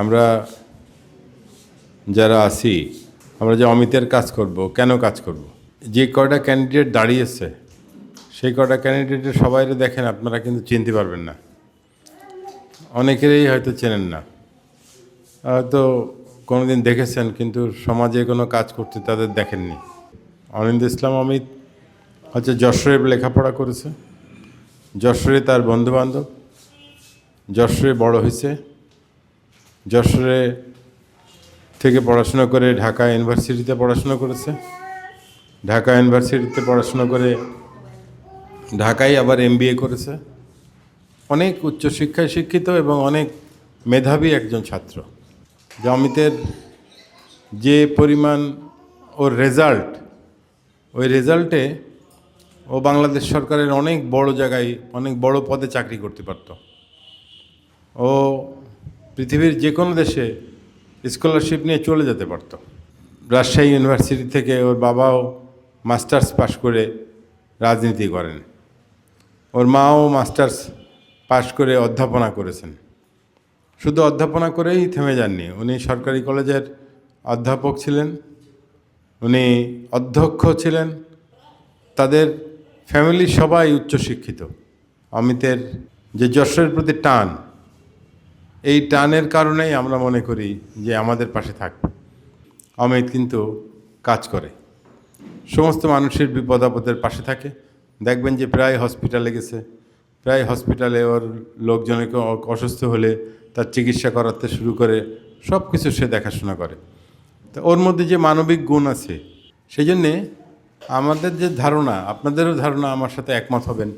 আমরা যারা আছি, আমরা যে অমিতের কাজ করব, কেন কাজ করব? যে কয়টা ক্যান্ডিডেট দাঁড়িয়েছে সেই কয়টা ক্যান্ডিডেটের সবাই দেখেন, আপনারা কিন্তু চিনতে পারবেন না। অনেকেরই হয়তো চেনেন না, হয়তো কোনোদিন দেখেছেন কিন্তু সমাজে কোনো কাজ করতে তাদের দেখেননি। অনিন্দ ইসলাম অমিত হচ্ছে যশোরে লেখাপড়া করেছে, যশোরে তার বন্ধুবান্ধব, যশোরে বড় হয়েছে, যশোরে থেকে পড়াশোনা করে ঢাকা ইউনিভার্সিটিতে পড়াশোনা করেছে, ঢাকা ইউনিভার্সিটিতে পড়াশোনা করে ঢাকায় আবার MBA করেছে। অনেক উচ্চশিক্ষায় শিক্ষিত এবং অনেক মেধাবী একজন ছাত্র। যে অমিতের যে পরিমাণ ওর রেজাল্ট, ওই রেজাল্টে ও বাংলাদেশ সরকারের অনেক বড় জায়গায় অনেক বড় পদে চাকরি করতে পারত। ও পৃথিবীর যে কোনো দেশে স্কলারশিপ নিয়ে চলে যেতে পারত। রাজশাহী ইউনিভার্সিটি থেকে ওর বাবাও মাস্টার্স পাশ করে রাজনীতি করেন, ওর মাও মাস্টার্স পাশ করে অধ্যাপনা করেছেন। শুধু অধ্যাপনা করেই থেমে যাননি, উনি সরকারি কলেজের অধ্যাপক ছিলেন, উনি অধ্যক্ষ ছিলেন। তাদের ফ্যামিলির সবাই উচ্চশিক্ষিত। অমিতের যে যশোরের প্রতি টান, এই টানের কারণেই আমরা মনে করি যে আমাদের পাশে থাকবে। অমিত কিন্তু কাজ করে, সমস্ত মানুষের বিপদ আপদের পাশে থাকে। দেখবেন যে প্রায় হসপিটালে গেছে, প্রায় হসপিটালে ওর লোকজনকে অসুস্থ হলে তার চিকিৎসা করাতে শুরু করে সব কিছু সে দেখাশোনা করে। তো ওর মধ্যে যে মানবিক গুণ আছে, সেই জন্যে আমাদের যে ধারণা, আপনাদেরও ধারণা আমার সাথে একমত হবেন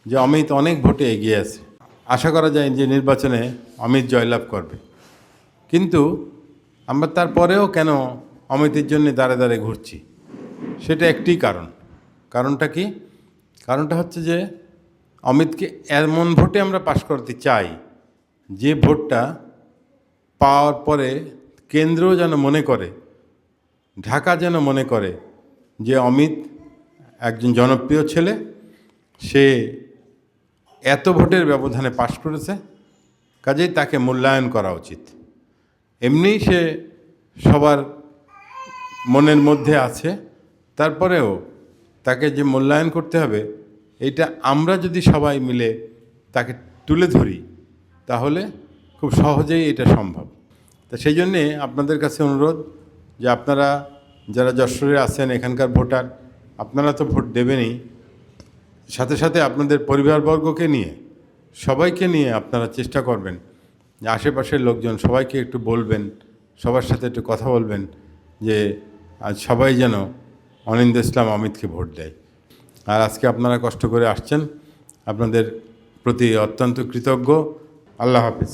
যে অমিত অনেক ভোটে এগিয়ে আছে। আশা করা যায় যে নির্বাচনে অমিত জয়লাভ করবে। কিন্তু আমরা তারপরেও কেন অমিতের জন্য দাঁড়ে দাঁড়ে ঘুরছি, সেটা একটি কারণটা কি? কারণটা হচ্ছে যে অমিতকে এমন ভোটে আমরা পাশ করতে চাই, যে ভোটটা পাওয়ার পরে কেন্দ্র যেন মনে করে, ঢাকা যেন মনে করে যে অমিত একজন জনপ্রিয় ছেলে, সে এত ভোটের ব্যবধানে পাশ করেছে, কাজেই তাকে মূল্যায়ন করা উচিত। এমনিই সে সবার মনের মধ্যে আছে, তারপরেও তাকে যে মূল্যায়ন করতে হবে, এইটা আমরা যদি সবাই মিলে তাকে তুলে ধরি, তাহলে খুব সহজেই এটা সম্ভব। তা সেই জন্যে আপনাদের কাছে অনুরোধ যে আপনারা যারা যশোরে আছেন, এখানকার ভোটার, আপনারা তো ভোট দেবেনই, সাথে সাথে আপনাদের পরিবারবর্গকে নিয়ে, সবাইকে নিয়ে আপনারা চেষ্টা করবেন যে আশেপাশের লোকজন সবাইকে একটু বলবেন, সবার সাথে একটু কথা বলবেন যে আজ সবাই যেন অনিন্দ ইসলাম অমিতকে ভোট দেয়। আর আজকে আপনারা কষ্ট করে আসছেন, আপনাদের প্রতি অত্যন্ত কৃতজ্ঞ। আল্লাহ হাফিজ।